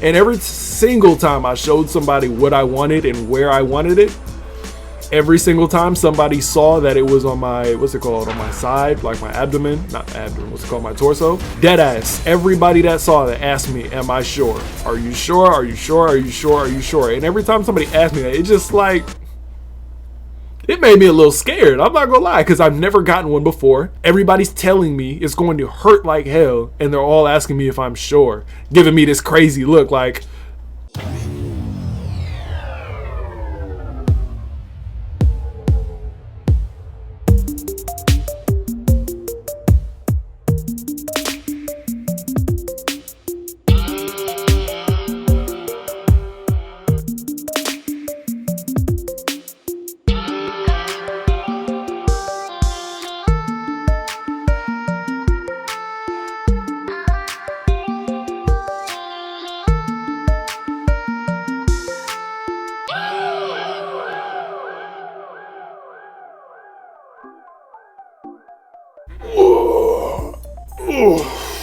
And every single time I showed somebody what I wanted and where I wanted it, every single time somebody saw that it was on my, what's it called, on my side, like my abdomen, not abdomen, what's it called, my torso, dead ass, everybody that saw that asked me, am I sure? Are you sure? Are you sure? Are you sure? Are you sure? And every time somebody asked me that, it just like, it made me a little scared. I'm not gonna lie, because I've never gotten one before. Everybody's telling me it's going to hurt like hell, and they're all asking me if I'm sure, giving me this crazy look like,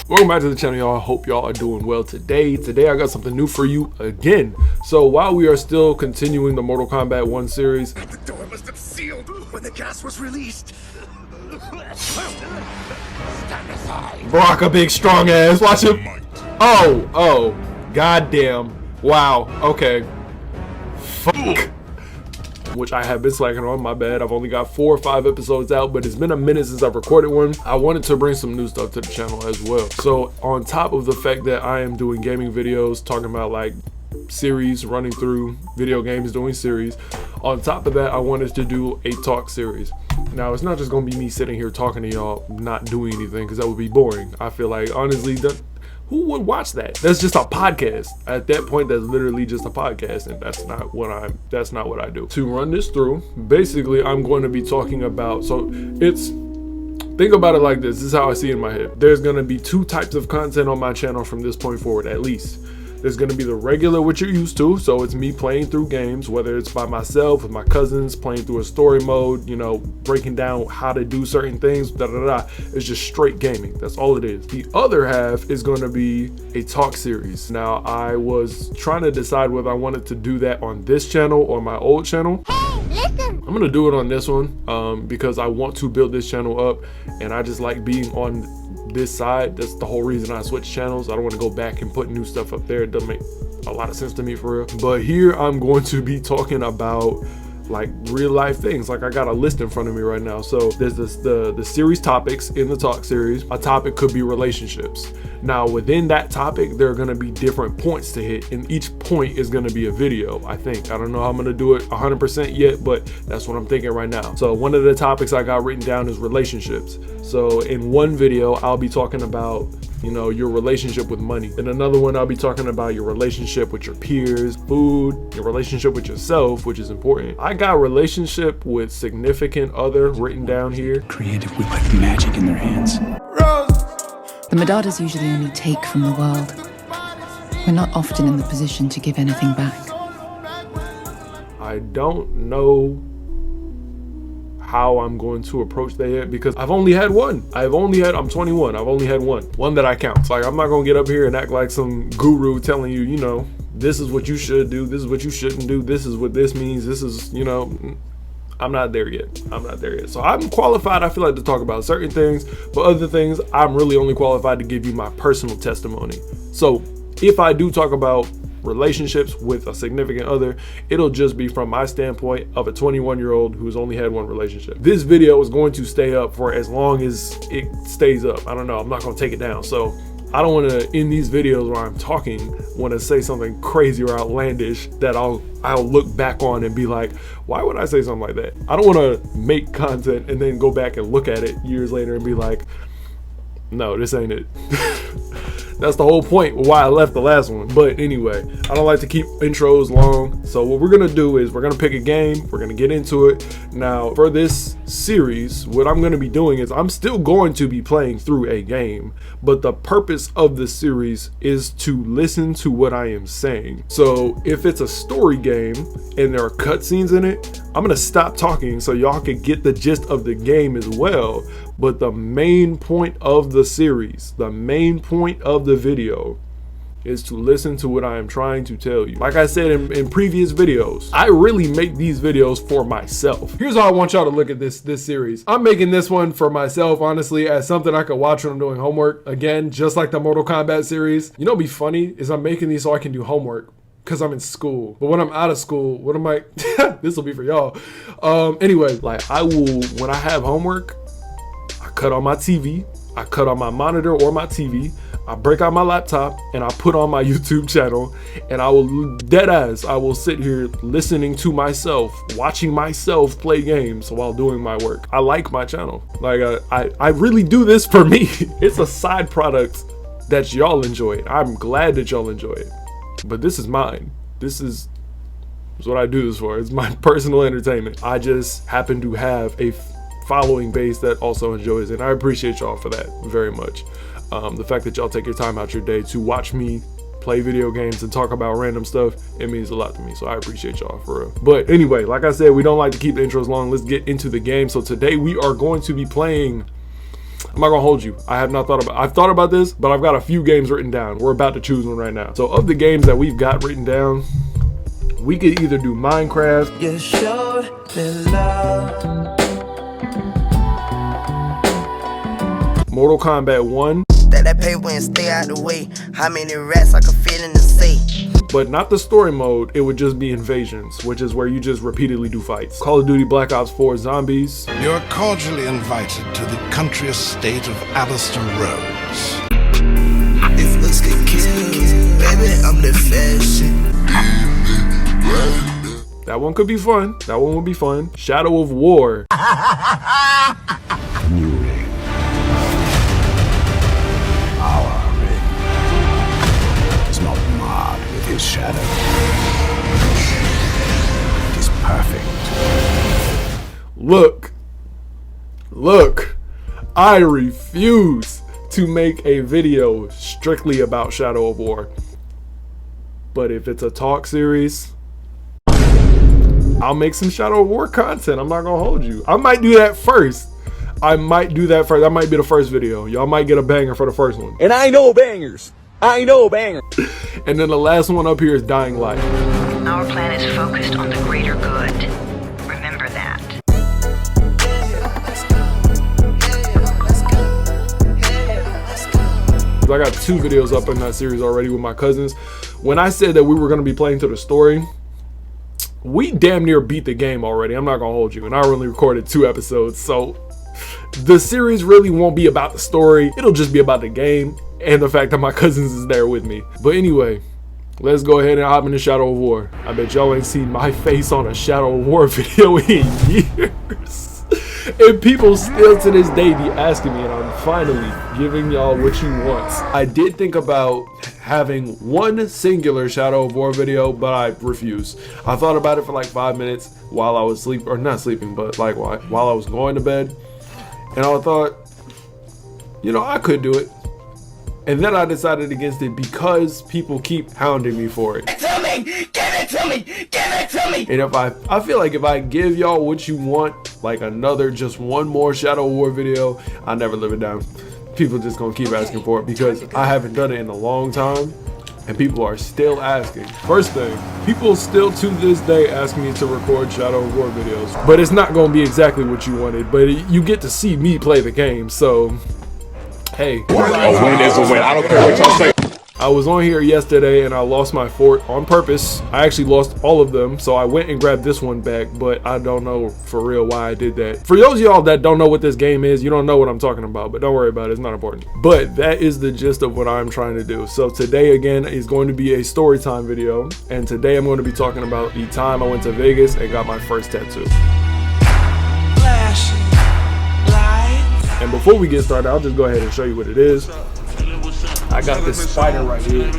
welcome back to the channel, y'all. I hope y'all are doing well today. Today I got something new for you again. So while we are still continuing the Mortal Kombat 1 series, the door must have sealed when the gas was released. Stand aside. Brock a big strong ass, watch him. Oh, goddamn. Wow, okay. Fuck. Which I have been slacking on, my bad. I've only got 4 or 5 episodes out, but it's been a minute since I've recorded one. I wanted to bring some new stuff to the channel as well. So on top of the fact that I am doing gaming videos, talking about like series, running through video games, doing series, on top of that, I wanted to do a talk series. Now, it's not just gonna be me sitting here talking to y'all, not doing anything, because that would be boring. I feel like, honestly, who would watch that? That's just a podcast. At that point, that's literally just a podcast, and that's not what I do. To run this through, basically, I'm going to be talking about, think about it like this. This is how I see it in my head. There's going to be 2 types of content on my channel from this point forward, at least. There's going to be the regular, which you're used to. So it's me playing through games, whether it's by myself, with my cousins, playing through a story mode, you know, breaking down how to do certain things, It's just straight gaming. That's all it is. The other half is going to be a talk series. Now, I was trying to decide whether I wanted to do that on this channel or my old channel. Hey, listen. I'm going to do it on this one because I want to build this channel up, and I just like being on this side. That's the whole reason I switched channels. I don't want to go back and put new stuff up there. It doesn't make a lot of sense to me for real. But here I'm going to be talking about like real life things. Like I got a list in front of me right now. So there's the series topics in the talk series. A topic could be relationships. Now within that topic, there are going to be different points to hit, and each point is going to be a video. I think, I don't know how I'm going to do it 100% yet, but that's what I'm thinking right now. So one of the topics I got written down is relationships. So in one video, I'll be talking about, you know, your relationship with money. In another one, I'll be talking about your relationship with your peers, food, your relationship with yourself, which is important. I got relationship with significant other written down here. Creative with like magic in their hands. The Madadas usually only take from the world. We're not often in the position to give anything back. I don't know how I'm going to approach that yet, because I've only had one. I'm 21. I've only had one that I count. Like, I'm not gonna get up here and act like some guru telling you, you know, this is what you should do, this is what you shouldn't do, this is what this means, this is, you know, I'm not there yet. So I'm qualified, I feel like, to talk about certain things, but other things, I'm really only qualified to give you my personal testimony. So if I do talk about relationships with a significant other, it'll just be from my standpoint of a 21-year-old who's only had one relationship. This video is going to stay up for as long as it stays up. I don't know, I'm not gonna take it down. So I don't want to, in these videos where I'm talking, want to say something crazy or outlandish that I'll look back on and be like, why would I say something like that? I don't want to make content and then go back and look at it years later and be like, no, this ain't it. That's the whole point why I left the last one. But anyway, I don't like to keep intros long. So what we're gonna do is we're gonna pick a game. We're gonna get into it. Now for this series, what I'm gonna be doing is I'm still going to be playing through a game, but the purpose of the series is to listen to what I am saying. So if it's a story game and there are cutscenes in it, I'm gonna stop talking so y'all can get the gist of the game as well. But the main point of the series, the main point of the video, is to listen to what I am trying to tell you. Like I said in previous videos, I really make these videos for myself. Here's how I want y'all to look at this series. I'm making this one for myself, honestly, as something I could watch when I'm doing homework. Again, just like the Mortal Kombat series. You know what'd be funny is I'm making these so I can do homework because I'm in school. But when I'm out of school, what am I? This will be for y'all. Anyway, like I will, when I have homework, I cut on my TV, I cut on my monitor or my TV, I break out my laptop and I put on my YouTube channel, and I will I will sit here listening to myself, watching myself play games while doing my work. I like my channel. Like I really do this for me. It's a side product that y'all enjoy. I'm glad that y'all enjoy it. But this is mine. This is what I do this for. It's my personal entertainment. I just happen to have a following base that also enjoys it, and I appreciate y'all for that very much. The fact that y'all take your time out your day to watch me play video games and talk about random stuff, it means a lot to me, so I appreciate y'all for real. But anyway, like I said, we don't like to keep the intros long. Let's get into the game. So today we are going to be playing, I'm not gonna hold you, I've thought about this, but I've got a few games written down. We're about to choose one right now. So of the games that we've got written down, we could either do Minecraft, You showed me love. Mortal Kombat 1, That paper and stay out the way. How many rats I could fit in the safe? but not the story mode. It would just be Invasions, which is where you just repeatedly do fights. Call of Duty Black Ops 4 Zombies, You're cordially invited to the country estate of Alistair Rhodes. If looks get killed, baby, I'm the fashion. that one could be fun. That one would be fun. Shadow of War, New ring. Our ring is not marred with his shadow. It is perfect. Look, I refuse to make a video strictly about Shadow of War. But if it's a talk series, I'll make some Shadow of War content. I'm not gonna hold you. I might do that first. That might be the first video. Y'all might get a banger for the first one. And I know bangers. And then the last one up here is Dying Light. Our plan is focused on the greater good. Remember that. I got 2 videos up in that series already with my cousins. When I said that we were gonna be playing to the story, we damn near beat the game already. I'm not gonna hold you. And I only recorded 2 episodes, so the series really won't be about the story. It'll just be about the game and the fact that my cousins is there with me. But anyway, let's go ahead and hop into Shadow of War. I bet y'all ain't seen my face on a Shadow of War video in years. And people still to this day be asking me, and I'm finally giving y'all what you want. I did think about having one singular Shadow of War video, but I refused. I thought about it for like 5 minutes while I was sleeping, or not sleeping, but like while I was going to bed. And I thought, you know, I could do it. And then I decided against it because people keep hounding me for it. Tell me, give it to me, give it to me. And if I feel like if I give y'all what you want, like just one more Shadow War video, I'll never live it down. People just gonna keep asking for it because I haven't done it in a long time, and people are still asking. First thing, people still to this day ask me to record Shadow War videos, but it's not gonna be exactly what you wanted, but you get to see me play the game, so hey. A win is a win. I don't care what y'all say. I was on here yesterday and I lost my fort on purpose. I actually lost all of them, so I went and grabbed this one back, but I don't know for real why I did that. For those of y'all that don't know what this game is, you don't know what I'm talking about, but don't worry about it, it's not important. But that is the gist of what I'm trying to do. So today again is going to be a story time video, and today I'm going to be talking about the time I went to Vegas and got my first tattoo. And before we get started, I'll just go ahead and show you what it is. I got this spider right here.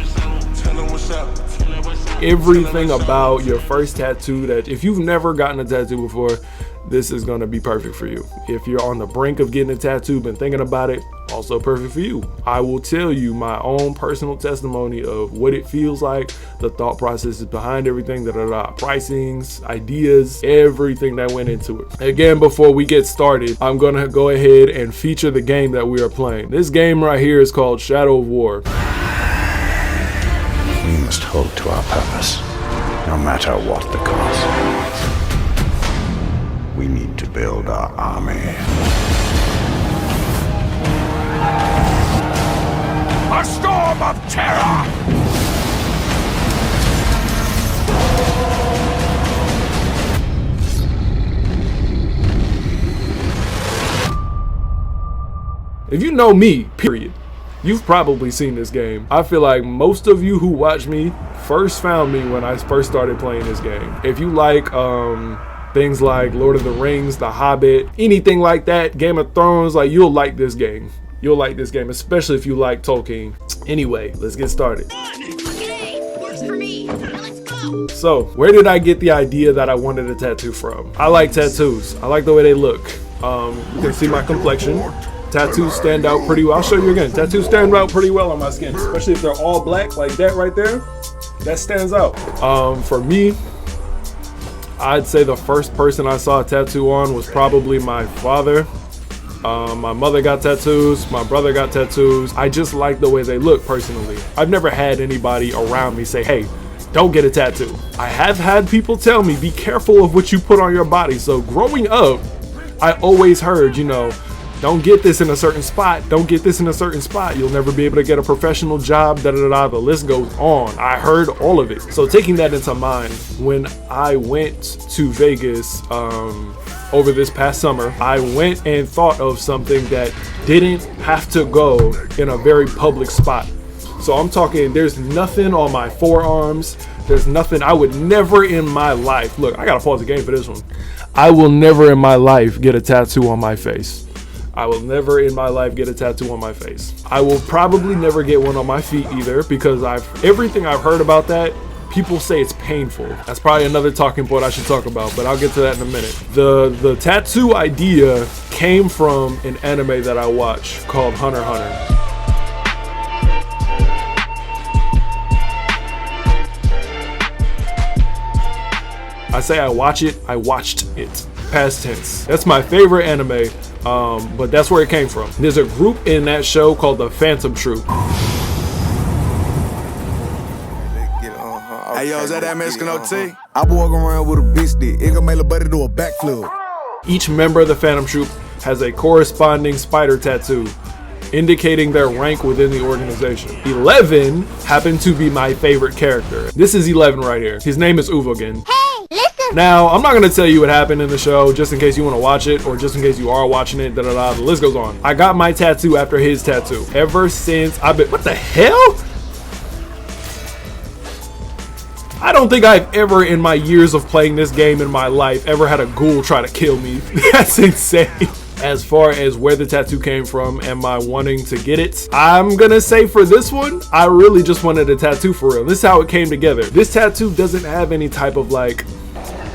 Everything about your first tattoo, that if you've never gotten a tattoo before, this is going to be perfect for you. If you're on the brink of getting a tattoo, been thinking about it, also perfect for you. I will tell you my own personal testimony of what it feels like, the thought processes behind everything, pricings, ideas, everything that went into it. Again, before we get started, I'm going to go ahead and feature the game that we are playing. This game right here is called Shadow of War. faithful to our purpose, no matter what the cost. We need to build our army. A storm of terror! If you know me, period, you've probably seen this game. I feel like most of you who watch me first found me when I first started playing this game. If you like things like Lord of the Rings, The Hobbit, anything like that, Game of Thrones, like you'll like this game. You'll like this game, especially if you like Tolkien. Anyway, let's get started. So, where did I get the idea that I wanted a tattoo from? I like tattoos. I like the way they look. You can see my complexion. Tattoos stand out pretty well. I'll show you again. Tattoos stand out pretty well on my skin, especially if they're all black like that right there. That stands out. For me, I'd say the first person I saw a tattoo on was probably my father. My mother got tattoos, my brother got tattoos. I just like the way they look personally. I've never had anybody around me say, hey, don't get a tattoo. I have had people tell me, be careful of what you put on your body. So growing up, I always heard, you know, don't get this in a certain spot. Don't get this in a certain spot. You'll never be able to get a professional job. Da da da. The list goes on. I heard all of it. So taking that into mind, when I went to Vegas over this past summer, I went and thought of something that didn't have to go in a very public spot. So I'm talking, there's nothing on my forearms. There's nothing. I would never in my life. Look, I gotta pause the game for this one. I will never in my life get a tattoo on my face. I will never in my life get a tattoo on my face. I will probably never get one on my feet either, because everything I've heard about that, people say it's painful. That's probably another talking point I should talk about, but I'll get to that in a minute. The tattoo idea came from an anime that I watch called Hunter x Hunter. I say I watch it, I watched it. Past tense. That's my favorite anime, but that's where it came from. There's a group in that show called the Phantom Troop. Hey yo, is that Mexican OT? I walk around with a bitch stick. It gonna make a buddy do a backflip. Each member of the Phantom Troop has a corresponding spider tattoo, indicating their rank within the organization. 11 happened to be my favorite character. This is 11 right here. His name is Uvogen. Now, I'm not going to tell you what happened in the show just in case you want to watch it or just in case you are watching it, the list goes on. I got my tattoo after his tattoo. Ever since I've been, what the hell? I don't think I've ever in my years of playing this game in my life ever had a ghoul try to kill me. That's insane. As far as where the tattoo came from and my wanting to get it, I'm gonna say for this one, I really just wanted a tattoo for real. This is how it came together. This tattoo doesn't have any type of like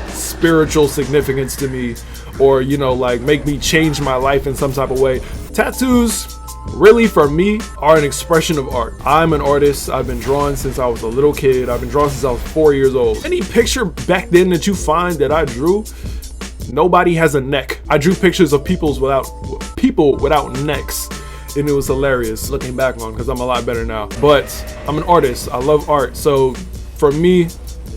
spiritual significance to me, or you know, like make me change my life in some type of way. Tattoos really for me are an expression of art. I'm an artist. I've been drawing since I was a little kid. I've been drawing since I was 4 years old. Any picture back then that you find that I drew, nobody has a neck. I drew pictures of people without necks, and it was hilarious looking back on, because I'm a lot better now. But I'm an artist. I love art. So for me,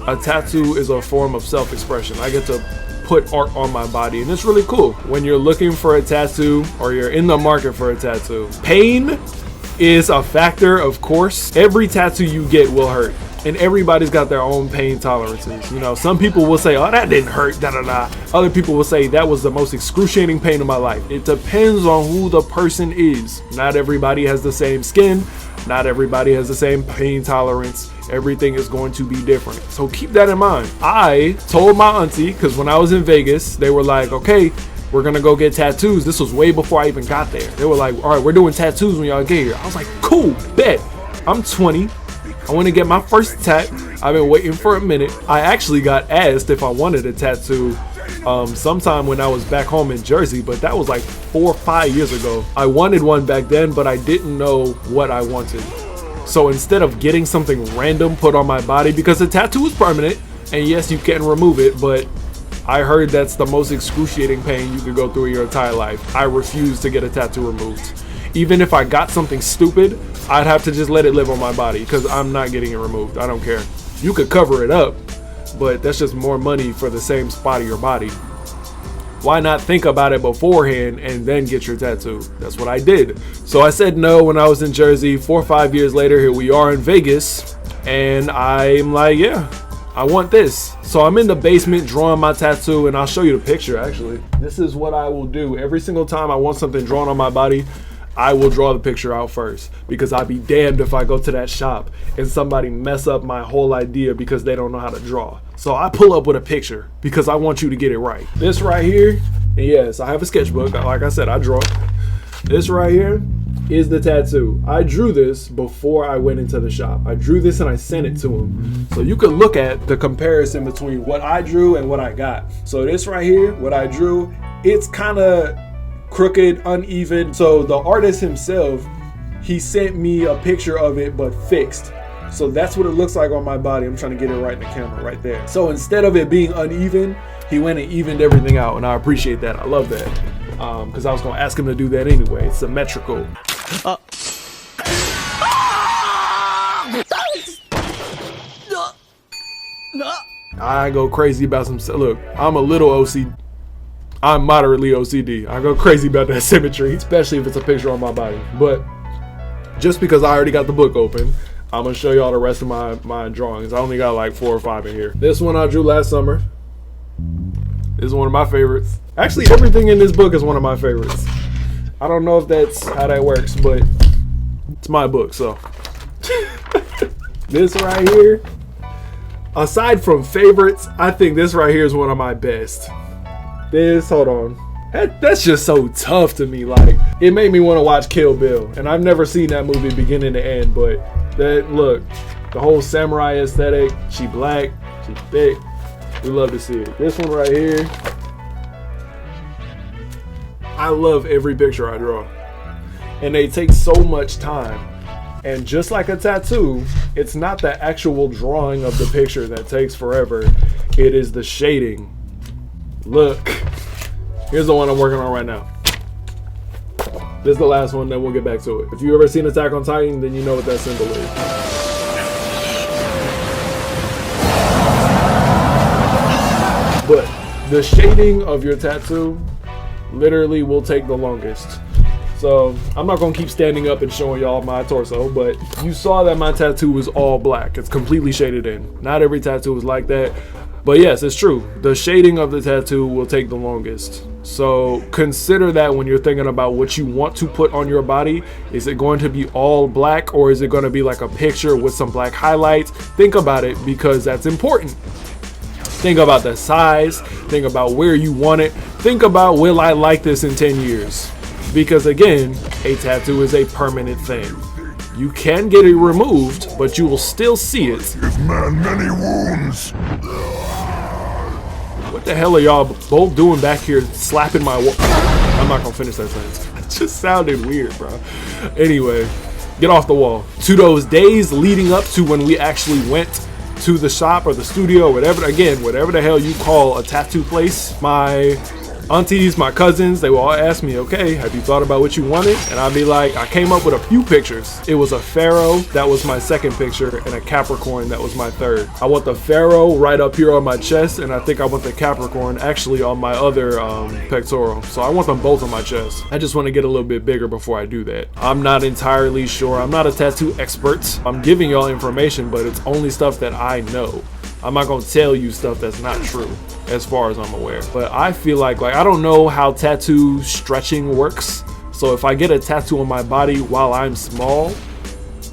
a tattoo is a form of self-expression. I get to put art on my body, and it's really cool. When you're looking for a tattoo or you're in the market for a tattoo, pain is a factor, of course. Every tattoo you get will hurt, and everybody's got their own pain tolerances. You know, some people will say, oh, that didn't hurt, da da da. Other people will say that was the most excruciating pain of my life. It depends on who the person is. Not everybody has the same skin. Not everybody has the same pain tolerance. Everything is going to be different. So keep that in mind. I told my auntie, because when I was in Vegas, they were like, okay, we're gonna go get tattoos. This was way before I even got there. They were like, all right, we're doing tattoos when y'all get here. I was like, cool, bet. I'm 20. I want to get my first tat. I've been waiting for a minute. I actually got asked if I wanted a tattoo sometime when I was back home in Jersey, but that was like 4 or 5 years ago. I wanted one back then, but I didn't know what I wanted. So instead of getting something random put on my body, because the tattoo is permanent, and yes, you can remove it, but I heard that's the most excruciating pain you could go through in your entire life. I refuse to get a tattoo removed. Even if I got something stupid, I'd have to just let it live on my body because I'm not getting it removed. I don't care. You could cover it up, but that's just more money for the same spot of your body. Why not think about it beforehand and then get your tattoo? That's what I did. So I said no when I was in Jersey. 4 or 5 years later, here we are in Vegas, and I'm like, yeah, I want this. So I'm in the basement drawing my tattoo, and I'll show you the picture actually. This is what I will do every single time I want something drawn on my body. I will draw the picture out first, because I'd be damned if I go to that shop and somebody mess up my whole idea because they don't know how to draw. So I pull up with a picture because I want you to get it right. This right here, and yes, I have a sketchbook. Like I said, I draw. This right here is the tattoo. I drew this before I went into the shop. I drew this and I sent it to him. So you can look at the comparison between what I drew and what I got. So this right here, what I drew, it's kind of crooked, uneven. So the artist himself, he sent me a picture of it but fixed. So that's what it looks like on my body. I'm trying to get it right in the camera right there. So instead of it being uneven, he went and evened everything out, and I appreciate that. I love that, because I was gonna ask him to do that anyway. It's symmetrical. I go crazy about some. Look, I'm a little OCD. I'm moderately OCD. I go crazy about that symmetry, especially if it's a picture on my body. But just because I already got the book open, I'm gonna show y'all the rest of my drawings. I only got like 4 or 5 in here. This one I drew last summer. This is one of my favorites. Actually, everything in this book is one of my favorites. I don't know if that's how that works, but it's my book, so. This right here, aside from favorites, I think this right here is one of my best. This, hold on. That's just so tough to me. Like, it made me want to watch Kill Bill, and I've never seen that movie beginning to end, but that, look, the whole samurai aesthetic, she black, she thick, we love to see it. This one right here, I love every picture I draw, and they take so much time. And just like a tattoo, it's not the actual drawing of the picture that takes forever, it is the shading. Look, here's the one I'm working on right now. This is the last one, then we'll get back to it. If you ever seen Attack on Titan, then you know what that symbol is. But the shading of your tattoo literally will take the longest. So I'm not gonna keep standing up and showing y'all my torso, but you saw that my tattoo was all black. It's completely shaded in. Not every tattoo is like that. But yes, it's true. The shading of the tattoo will take the longest. So consider that when you're thinking about what you want to put on your body. Is it going to be all black, or is it going to be like a picture with some black highlights? Think about it, because that's important. Think about the size. Think about where you want it. Think about, will I like this in 10 years? Because again, a tattoo is a permanent thing. You can get it removed, but you will still see it. Give man many wounds. What the hell are y'all both doing back here slapping my wall? I'm not gonna finish that sentence. It just sounded weird, bro. Anyway, get off the wall. To those days leading up to when we actually went to the shop or the studio or whatever, again, whatever the hell you call a tattoo place, my aunties, my cousins, they will all ask me, okay, have you thought about what you wanted? And I'd be like, I came up with a few pictures. It was a pharaoh, that was my second picture, and a Capricorn, that was my third. I want the pharaoh right up here on my chest, and I think I want the Capricorn actually on my other pectoral. So I want them both on my chest. I just want to get a little bit bigger before I do that. I'm not entirely sure. I'm not a tattoo expert. I'm giving y'all information, but it's only stuff that I know. I'm not gonna tell you stuff that's not true, as far as I'm aware. But I feel like I don't know how tattoo stretching works. So if I get a tattoo on my body while I'm small,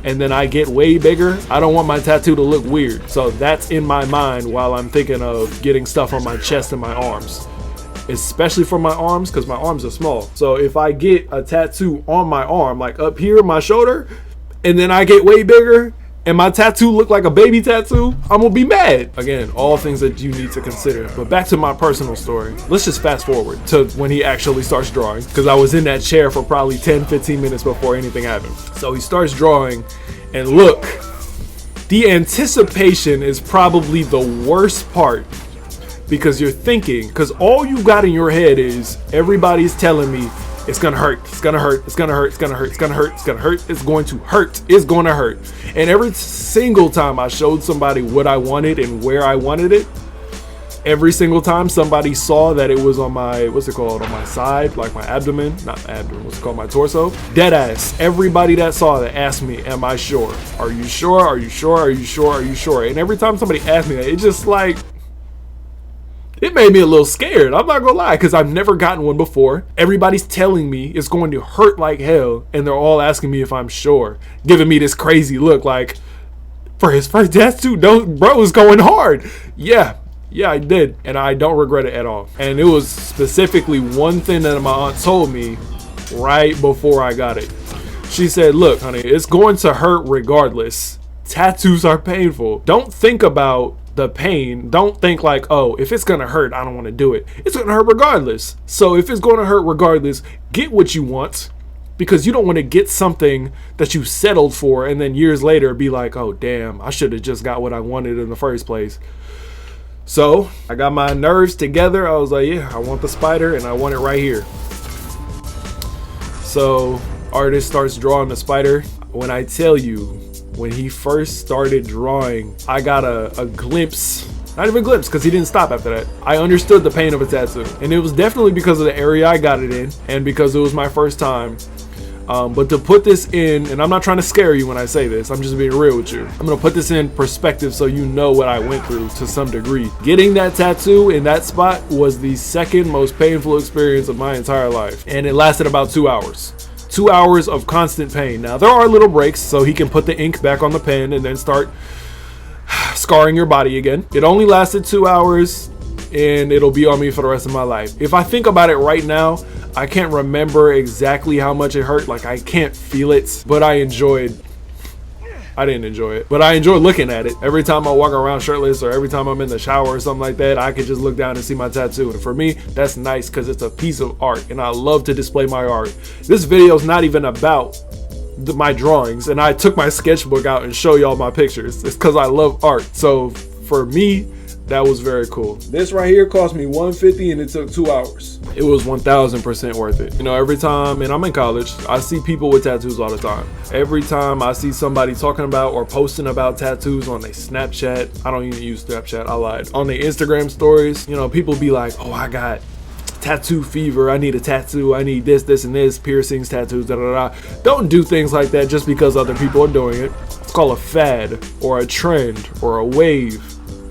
and then I get way bigger, I don't want my tattoo to look weird. So that's in my mind while I'm thinking of getting stuff on my chest and my arms. Especially for my arms, because my arms are small. So if I get a tattoo on my arm, like up here, my shoulder, and then I get way bigger, and my tattoo look like a baby tattoo, I'm gonna be mad. Again, all things that you need to consider. But back to my personal story. Let's just fast forward to when he actually starts drawing, because I was in that chair for probably 10-15 minutes before anything happened. So he starts drawing, and look, the anticipation is probably the worst part, because you're thinking, because all you got in your head is everybody's telling me It's gonna hurt. It's gonna hurt. It's gonna hurt. It's gonna hurt. It's gonna hurt. It's gonna hurt. It's going to hurt. It's going to hurt. And every single time I showed somebody what I wanted and where I wanted it, every single time somebody saw that it was on my, what's it called, on my side, like my abdomen, not abdomen, what's it called, my torso, dead ass. Everybody that saw that asked me, am I sure? Are you sure? Are you sure? Are you sure? Are you sure? And every time somebody asked me that, it just like, it made me a little scared. I'm not gonna lie, because I've never gotten one before. Everybody's telling me it's going to hurt like hell, and they're all asking me if I'm sure, giving me this crazy look like, for his first tattoo, bro is going hard. Yeah, I did, and I don't regret it at all. And it was specifically one thing that my aunt told me right before I got it. She said, look, honey, it's going to hurt regardless. Tattoos are painful. Don't think about the pain. Don't think like, oh, if it's gonna hurt, I don't want to do it. It's gonna hurt regardless. So if it's gonna hurt regardless, get what you want, because you don't want to get something that you settled for and then years later be like, oh damn, I should have just got what I wanted in the first place. So I got my nerves together. I was like, yeah, I want the spider and I want it right here. So artist starts drawing the spider. When I tell you, when he first started drawing, I got a glimpse, not even a glimpse, because he didn't stop after that. I understood the pain of a tattoo, and it was definitely because of the area I got it in and because it was my first time. But to put this in, and I'm not trying to scare you when I say this, I'm just being real with you. I'm gonna put this in perspective so you know what I went through to some degree. Getting that tattoo in that spot was the second most painful experience of my entire life, and it lasted about 2 hours. 2 hours of constant pain. Now there are little breaks so he can put the ink back on the pen and then start scarring your body again. It only lasted 2 hours and it'll be on me for the rest of my life. If I think about it right now, I can't remember exactly how much it hurt. Like I can't feel it, but I didn't enjoy it, but I enjoy looking at it. Every time I walk around shirtless or every time I'm in the shower or something like that, I could just look down and see my tattoo. And for me, that's nice because it's a piece of art and I love to display my art. This video is not even about my drawings, and I took my sketchbook out and show y'all my pictures. It's because I love art. So for me, that was very cool. This right here cost me $150 and it took 2 hours. It was 1000% worth it. You know, every time, and I'm in college, I see people with tattoos all the time. Every time I see somebody talking about or posting about tattoos on their Snapchat, I don't even use Snapchat, I lied. On their Instagram stories, you know, people be like, oh, I got tattoo fever, I need a tattoo, I need this, and this, piercings, tattoos, da da da. Don't do things like that just because other people are doing it. It's called a fad or a trend or a wave.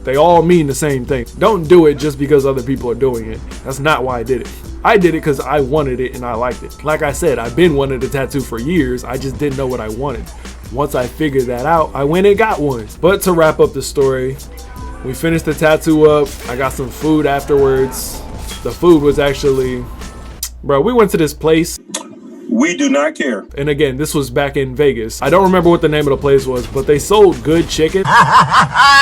They all mean the same thing. Don't do it just because other people are doing it. That's not why I did it. I did it because I wanted it and I liked it. Like I said, I've been wanting a tattoo for years. I just didn't know what I wanted. Once I figured that out, I went and got one. But to wrap up the story, we finished the tattoo up. I got some food afterwards. The food was actually, bro, we went to this place. We do not care. And again, this was back in Vegas. I don't remember what the name of the place was, but they sold good chicken.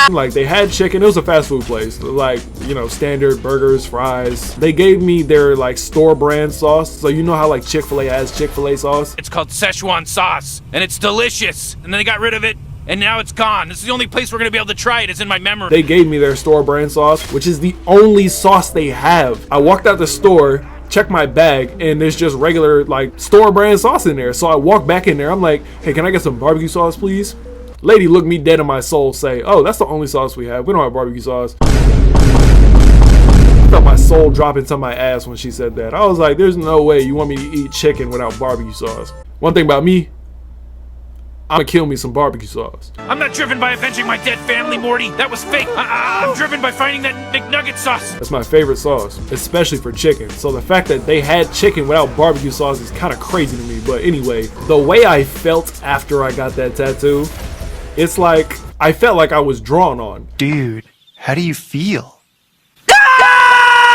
Like they had chicken. It was a fast food place. Like, you know, standard burgers, fries. They gave me their like store brand sauce. So you know how like Chick-fil-A has Chick-fil-A sauce? It's called Szechuan sauce and it's delicious. And then they got rid of it and now it's gone. This is the only place we're gonna be able to try it. It's in my memory. They gave me their store brand sauce, which is the only sauce they have. I walked out the store, check my bag, and there's just regular like store brand sauce in there. So I walk back in there, I'm like, hey, can I get some barbecue sauce please? Lady looked me dead in my soul, say, oh, that's the only sauce we have, we don't have barbecue sauce. I felt my soul drop into my ass when she said that. I was like, there's no way you want me to eat chicken without barbecue sauce. One thing about me, I'm gonna kill me some barbecue sauce. I'm not driven by avenging my dead family, Morty. That was fake. I'm driven by finding that McNugget sauce. That's my favorite sauce, especially for chicken. So the fact that they had chicken without barbecue sauce is kind of crazy to me. But anyway, the way I felt after I got that tattoo, it's like I felt like I was drawn on. Dude, how do you feel?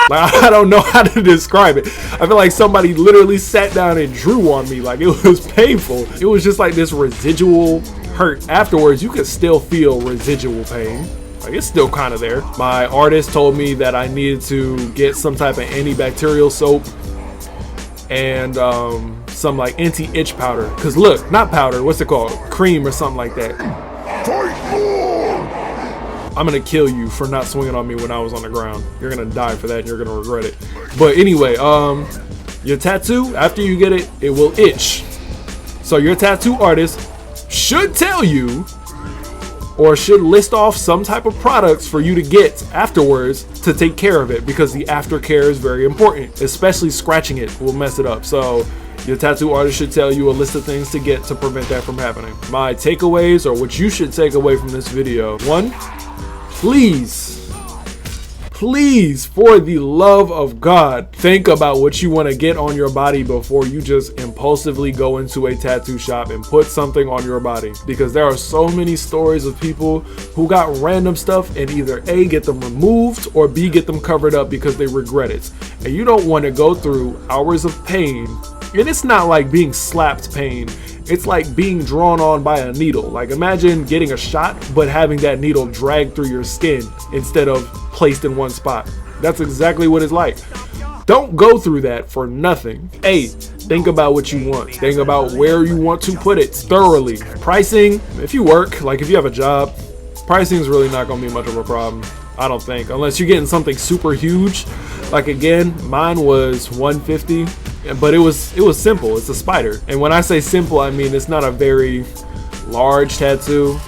Like, I don't know how to describe it. I feel like somebody literally sat down and drew on me. Like, it was painful. It was just like this residual hurt. Afterwards, you could still feel residual pain. Like, it's still kind of there. My artist told me that I needed to get some type of antibacterial soap and some like anti-itch powder. Cause look, not powder, what's it called? Cream or something like that. Fight more! I'm gonna kill you for not swinging on me when I was on the ground. You're gonna die for that and you're gonna regret it. But anyway, Your tattoo, after you get it, it will itch. So your tattoo artist should tell you or should list off some type of products for you to get afterwards to take care of it, because the aftercare is very important, especially scratching it will mess it up. So your tattoo artist should tell you a list of things to get to prevent that from happening. My takeaways, or what you should take away from this video: 1, please, for the love of God, think about what you want to get on your body before you just impulsively go into a tattoo shop and put something on your body, because there are so many stories of people who got random stuff and either A, get them removed, or B, get them covered up because they regret it. And you don't want to go through hours of pain. And it's not like being slapped pain. It's like being drawn on by a needle. Like, imagine getting a shot, but having that needle dragged through your skin instead of placed in one spot. That's exactly what it's like. Don't go through that for nothing. A, think about what you want. Think about where you want to put it thoroughly. Pricing, if you work, like if you have a job, pricing is really not going to be much of a problem, I don't think, unless you're getting something super huge. Like, again, mine was $150, but it was simple. It's a spider. And when I say simple, I mean it's not a very large tattoo.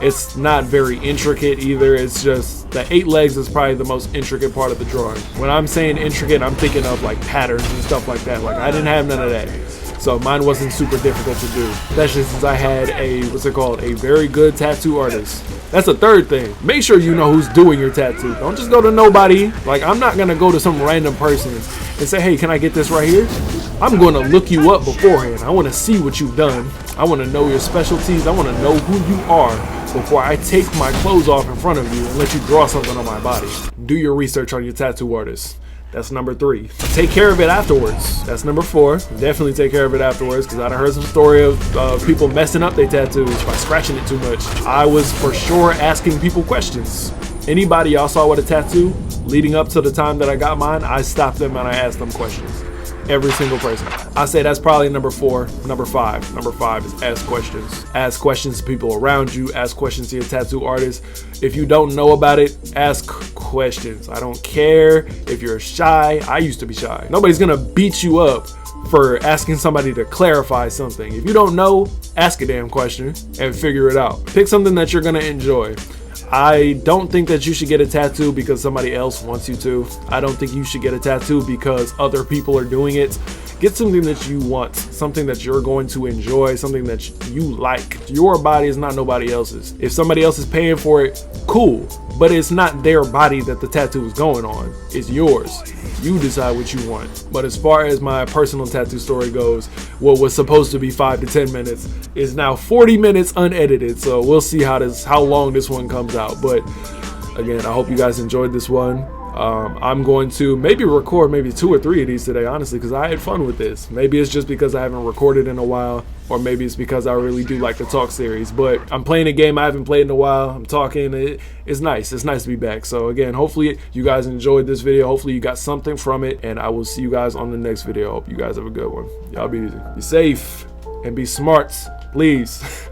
It's not very intricate either. It's just the 8 legs is probably the most intricate part of the drawing. When I'm saying intricate, I'm thinking of like patterns and stuff like that. Like, I didn't have none of that. So mine wasn't super difficult to do, especially since I had a very good tattoo artist. That's the third thing. Make sure you know who's doing your tattoo. Don't just go to nobody. Like, I'm not gonna go to some random person and say, hey, can I get this right here? I'm gonna look you up beforehand. I wanna see what you've done. I wanna know your specialties. I wanna know who you are before I take my clothes off in front of you and let you draw something on my body. Do your research on your tattoo artist. That's number 3. Take care of it afterwards. That's number 4. Definitely take care of it afterwards, because I done heard some story of people messing up their tattoos by scratching it too much. I was for sure asking people questions. Anybody y'all saw with a tattoo leading up to the time that I got mine, I stopped them and I asked them questions. Every single person. I say that's probably number 4. Number 5. Number 5 is ask questions. Ask questions to people around you. Ask questions to your tattoo artist. If you don't know about it, ask questions. I don't care if you're shy. I used to be shy. Nobody's gonna beat you up for asking somebody to clarify something. If you don't know, ask a damn question and figure it out. Pick something that you're gonna enjoy. I don't think that you should get a tattoo because somebody else wants you to. I don't think you should get a tattoo because other people are doing it. Get something that you want, something that you're going to enjoy, something that you like. Your body is not nobody else's. If somebody else is paying for it, cool, but it's not their body that the tattoo is going on. It's yours. You decide what you want. But as far as my personal tattoo story goes, what was supposed to be 5 to 10 minutes is now 40 minutes unedited. So we'll see how long this one comes out. But again, I hope you guys enjoyed this one. I'm going to maybe record maybe 2 or 3 of these today, honestly, because I had fun with this. Maybe it's just because I haven't recorded in a while, or maybe it's because I really do like the talk series. But I'm playing a game I haven't played in a while. I'm talking. It's nice. It's nice to be back. So again, hopefully you guys enjoyed this video. Hopefully you got something from it, and I will see you guys on the next video. Hope you guys have a good one. Y'all be easy, be safe, and be smart, please.